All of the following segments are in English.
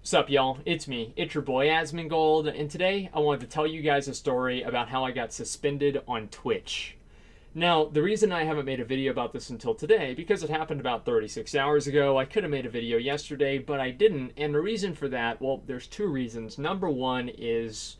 Sup, y'all? It's me. It's your boy Asmongold, and today I wanted to tell you guys a story about how I got suspended on Twitch. Now, the reason I haven't made a video about this until today, because it happened about 36 hours ago. I could have made a video yesterday, but I didn't, and the reason for that, well, there's two reasons. Number one is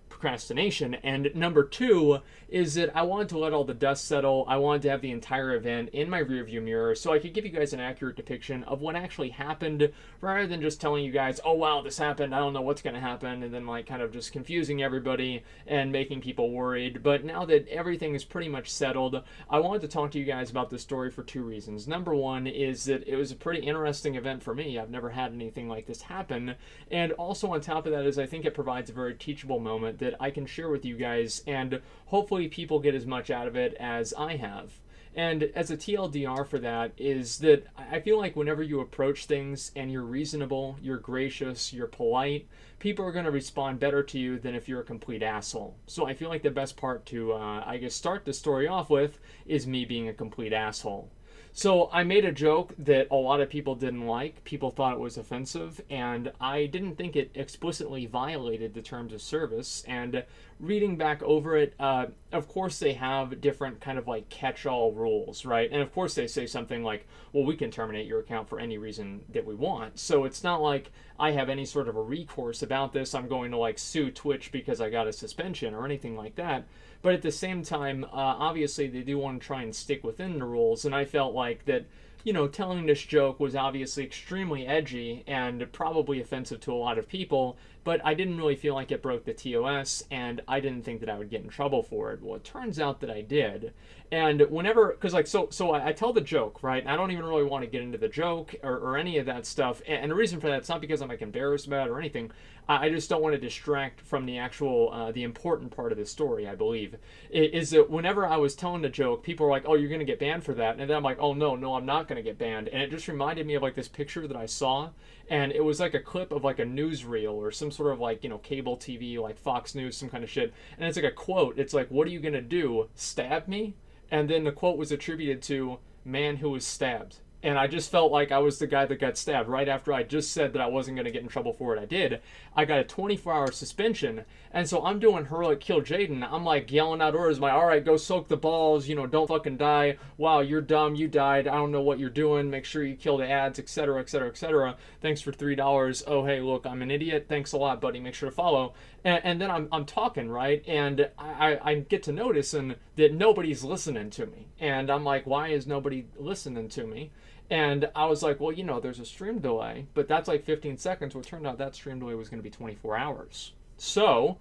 procrastination, and number two is that I wanted to let all the dust settle. I wanted to have the entire event in my rearview mirror so I could give you guys an accurate depiction of what actually happened, rather than just telling you guys, oh wow, this happened, I don't know what's going to happen, and then like kind of just confusing everybody and making people worried. But now that everything is pretty much settled, I wanted to talk to you guys about this story for two reasons. Number one is that it was a pretty interesting event for me. I've never had anything like this happen, and also on top of that is I think it provides a very teachable moment that I can share with you guys, and hopefully people get as much out of it as I have. And as a TLDR for that is that I feel like whenever you approach things and you're reasonable, you're gracious, you're polite, people are going to respond better to you than if you're a complete asshole. So I feel like the best part to, I guess, start the story off with is me being a complete asshole. So I made a joke that a lot of people didn't like. People thought it was offensive, and I didn't think it explicitly violated the terms of service. And reading back over it, of course they have different kind of like catch-all rules, right? And of course they say something like, well, we can terminate your account for any reason that we want. So it's not like I have any sort of a recourse about this. I'm going to like sue Twitch because I got a suspension or anything like that. But at the same time, obviously they do want to try and stick within the rules, and I felt like that, you know, telling this joke was obviously extremely edgy and probably offensive to a lot of people, but I didn't really feel like it broke the TOS, and I didn't think that I would get in trouble for it. Well, it turns out that I did. And whenever, because like, so I tell the joke, right? I don't even really want to get into the joke or any of that stuff. And the reason for that, it's not because I'm like embarrassed about it or anything. I just don't want to distract from the actual, the important part of the story, I believe. Is that whenever I was telling the joke, people were like, oh, you're going to get banned for that. And then I'm like, oh, no, I'm not going to get banned. And it just reminded me of like this picture that I saw. And it was like a clip of like a newsreel or some sort of like, you know, cable TV, like Fox News, some kind of shit. And it's like a quote. It's like, what are you going to do? Stab me? And then the quote was attributed to man who was stabbed. And I just felt like I was the guy that got stabbed right after I just said that I wasn't going to get in trouble for it. I did. I got a 24-hour suspension. And so I'm doing Heroic Kill Jaden. I'm like yelling out orders. My, all right, go soak the balls. You know, don't fucking die. Wow, you're dumb. You died. I don't know what you're doing. Make sure you kill the ads, etc., etc., etc. Thanks for $3. Oh, hey, look, I'm an idiot. Thanks a lot, buddy. Make sure to follow. And then I'm talking, right? And I get to notice that nobody's listening to me. And I'm like, why is nobody listening to me? And I was like, well, you know, there's a stream delay, but that's like 15 seconds. Well, it turned out that stream delay was going to be 24 hours. So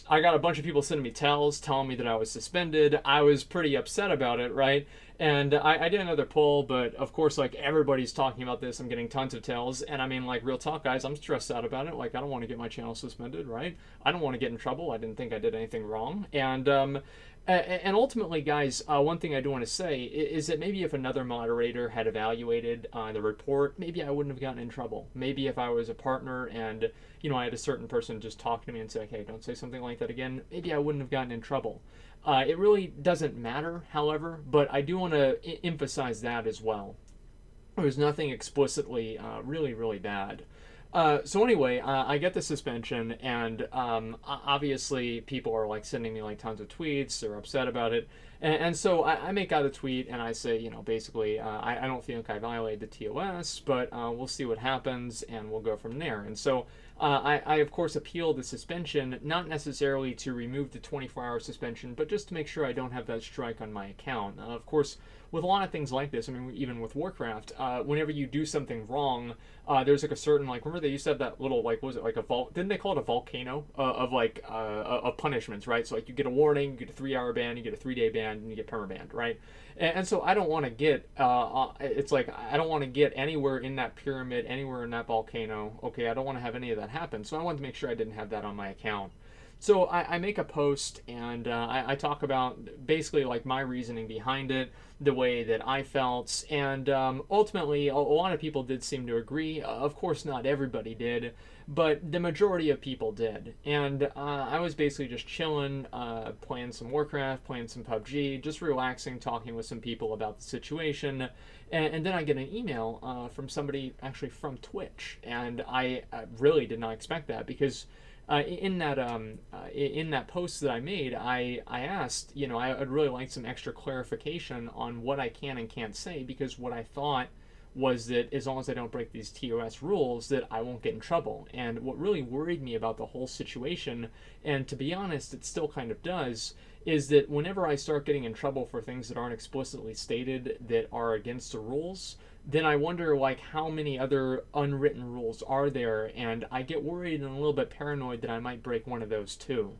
I got a bunch of people sending me tells, telling me that I was suspended. I was pretty upset about it, right? And I did another poll, but of course, like, everybody's talking about this. I'm getting tons of tells. And I mean, like, real talk, guys, I'm stressed out about it. Like, I don't want to get my channel suspended, right? I don't want to get in trouble. I didn't think I did anything wrong. And ultimately, guys, one thing I do want to say is that maybe if another moderator had evaluated the report, maybe I wouldn't have gotten in trouble. Maybe if I was a partner and, you know, I had a certain person just talk to me and say, hey, don't say something like that again, maybe I wouldn't have gotten in trouble. It really doesn't matter, however, but I do want to emphasize that as well. There was nothing explicitly really, really bad. So anyway, I get the suspension, and obviously people are like sending me like tons of tweets. They're upset about it, and so I make out a tweet and I say, you know, basically, I don't think I violated the TOS, but we'll see what happens and we'll go from there. And so I of course appealed the suspension, not necessarily to remove the 24-hour suspension, but just to make sure I don't have that strike on my account. Of course, with a lot of things like this, I mean, even with Warcraft, whenever you do something wrong, there's like a certain, like, remember they used to have that little, like, what was it, like didn't they call it a volcano of punishments, right? So like you get a warning, you get a 3-hour ban, you get a 3-day ban, and you get permabanned, right? And so I don't want to get, it's like, I don't want to get anywhere in that pyramid, anywhere in that volcano. Okay, I don't want to have any of that happen. So I wanted to make sure I didn't have that on my account. So I make a post and I talk about basically like my reasoning behind it, the way that I felt, and ultimately a lot of people did seem to agree. Of course, not everybody did, but the majority of people did. And I was basically just chilling, playing some Warcraft, playing some PUBG, just relaxing, talking with some people about the situation. And then I get an email from somebody actually from Twitch, and I really did not expect that because in that post that I made, I asked, I'd really like some extra clarification on what I can and can't say, because what I thought was that as long as I don't break these TOS rules, that I won't get in trouble. And what really worried me about the whole situation, and to be honest, it still kind of does, is that whenever I start getting in trouble for things that aren't explicitly stated that are against the rules, then I wonder like how many other unwritten rules are there, and I get worried and a little bit paranoid that I might break one of those too.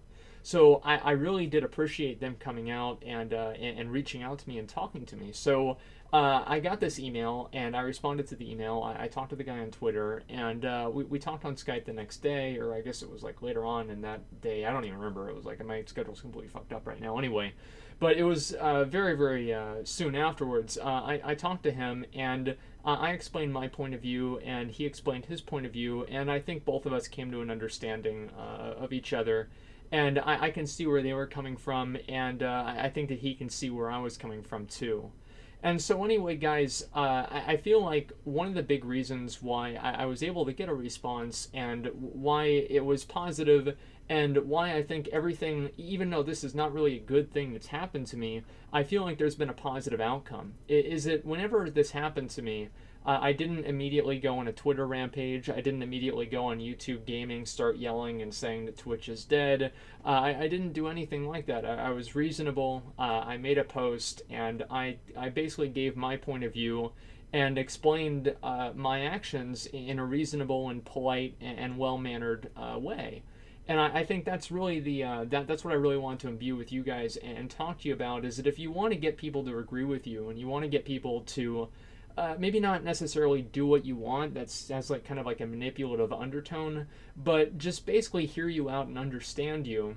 So I really did appreciate them coming out and reaching out to me and talking to me. So I got this email and I responded to the email. I talked to the guy on Twitter, and we talked on Skype the next day, or I guess it was like later on in that day. I don't even remember. It was like my schedule's completely fucked up right now. Anyway, but it was very, very soon afterwards. I talked to him and I explained my point of view, and he explained his point of view, and I think both of us came to an understanding of each other. And I can see where they were coming from, and I think that he can see where I was coming from too. And so anyway, guys, I feel like one of the big reasons why I was able to get a response and why it was positive and why I think everything, even though this is not really a good thing that's happened to me, I feel like there's been a positive outcome. Is that whenever this happened to me, I didn't immediately go on a Twitter rampage. I didn't immediately go on YouTube Gaming, start yelling and saying that Twitch is dead. I didn't do anything like that. I was reasonable. I made a post, and I basically gave my point of view and explained my actions in a reasonable and polite and well-mannered way. And I think that's really that's what I really want to imbue with you guys and talk to you about, is that if you want to get people to agree with you and you want to get people to maybe not necessarily do what you want, that's like kind of like a manipulative undertone, but just basically hear you out and understand you.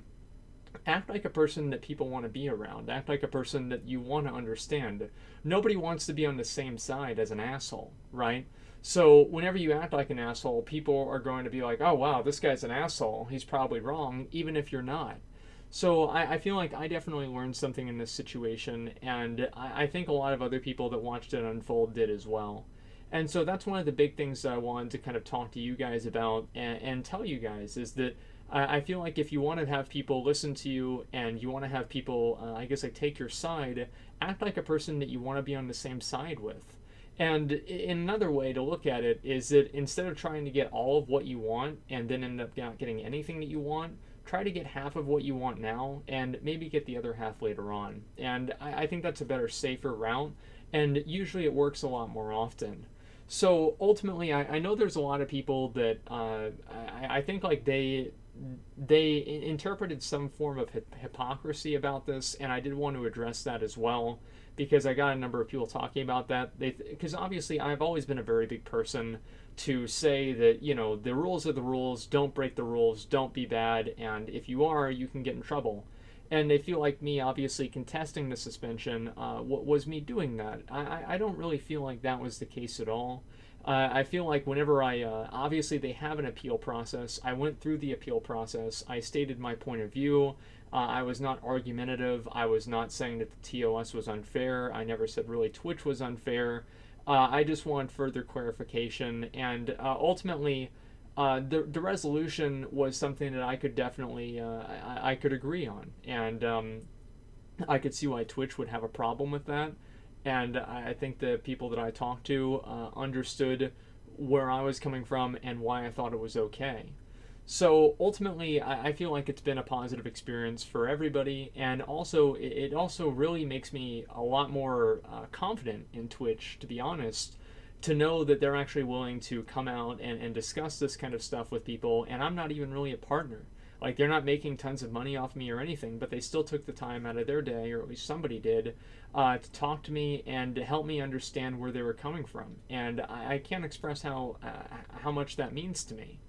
Act like a person that people want to be around. Act like a person that you want to understand. Nobody wants to be on the same side as an asshole, right? So whenever you act like an asshole, people are going to be like, oh wow, this guy's an asshole. He's probably wrong, even if you're not. So I feel like I definitely learned something in this situation, and I think a lot of other people that watched it unfold did as well. And so that's one of the big things that I wanted to kind of talk to you guys about and tell you guys, is that I feel like if you want to have people listen to you and you want to have people, I guess, like take your side, act like a person that you want to be on the same side with. And in another way to look at it is that instead of trying to get all of what you want and then end up not getting anything that you want, try to get half of what you want now and maybe get the other half later on. And I think that's a better, safer route, and usually it works a lot more often. So ultimately, I know there's a lot of people that I think like they interpreted some form of hypocrisy about this, and I did want to address that as well, because I got a number of people talking about that. Because obviously I've always been a very big person to say that, the rules are the rules, don't break the rules, don't be bad, and if you are, you can get in trouble. And they feel like me obviously contesting the suspension was me doing that. I don't really feel like that was the case at all. I feel like whenever obviously they have an appeal process, I went through the appeal process, I stated my point of view, I was not argumentative, I was not saying that the TOS was unfair, I never said really Twitch was unfair, I just want further clarification, and ultimately the resolution was something that I could definitely, I could agree on, and I could see why Twitch would have a problem with that. And I think the people that I talked to understood where I was coming from and why I thought it was okay. So ultimately, I feel like it's been a positive experience for everybody, and also it also really makes me a lot more confident in Twitch, to be honest, to know that they're actually willing to come out and discuss this kind of stuff with people, and I'm not even really a partner. Like, they're not making tons of money off me or anything, but they still took the time out of their day, or at least somebody did, to talk to me and to help me understand where they were coming from. And I can't express how much that means to me.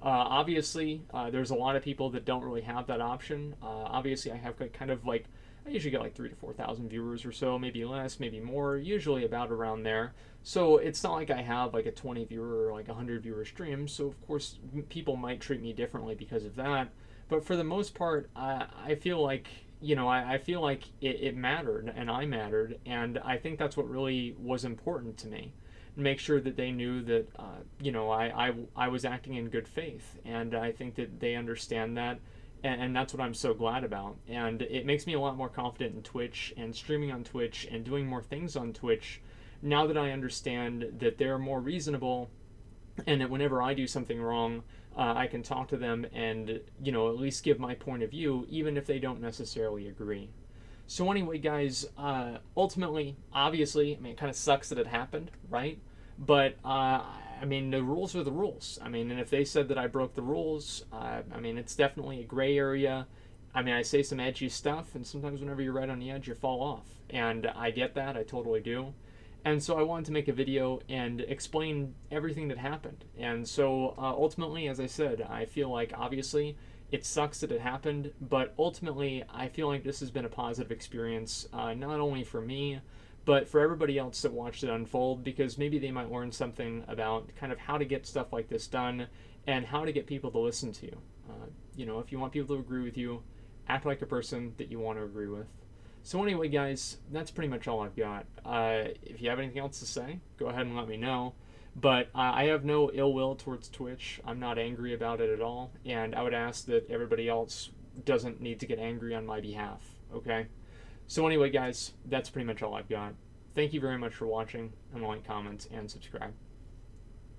Obviously, there's a lot of people that don't really have that option. Obviously, I have kind of like, I usually get like 3 to 4,000 viewers or so, maybe less, maybe more, usually about around there. So it's not like I have like a 20 viewer or like a 100 viewer stream. So of course, people might treat me differently because of that. But for the most part, I feel like, I feel like it mattered and I mattered. And I think that's what really was important to me. Make sure that they knew that, I was acting in good faith. And I think that they understand that. And that's what I'm so glad about. And it makes me a lot more confident in Twitch and streaming on Twitch and doing more things on Twitch now that I understand that they're more reasonable and that whenever I do something wrong, I can talk to them and, at least give my point of view, even if they don't necessarily agree. So anyway, guys, ultimately, obviously, I mean, it kind of sucks that it happened, right? But, I mean, the rules are the rules. I mean, and if they said that I broke the rules, I mean, it's definitely a gray area. I mean, I say some edgy stuff, and sometimes whenever you're right on the edge, you fall off. And I get that, I totally do. And so I wanted to make a video and explain everything that happened. And so ultimately, as I said, I feel like obviously it sucks that it happened, but ultimately I feel like this has been a positive experience, not only for me, but for everybody else that watched it unfold, because maybe they might learn something about kind of how to get stuff like this done and how to get people to listen to you. If you want people to agree with you, act like a person that you want to agree with. So anyway, guys, that's pretty much all I've got. If you have anything else to say, go ahead and let me know. But I have no ill will towards Twitch. I'm not angry about it at all. And I would ask that everybody else doesn't need to get angry on my behalf, okay? So anyway, guys, that's pretty much all I've got. Thank you very much for watching, and like, comment, and subscribe.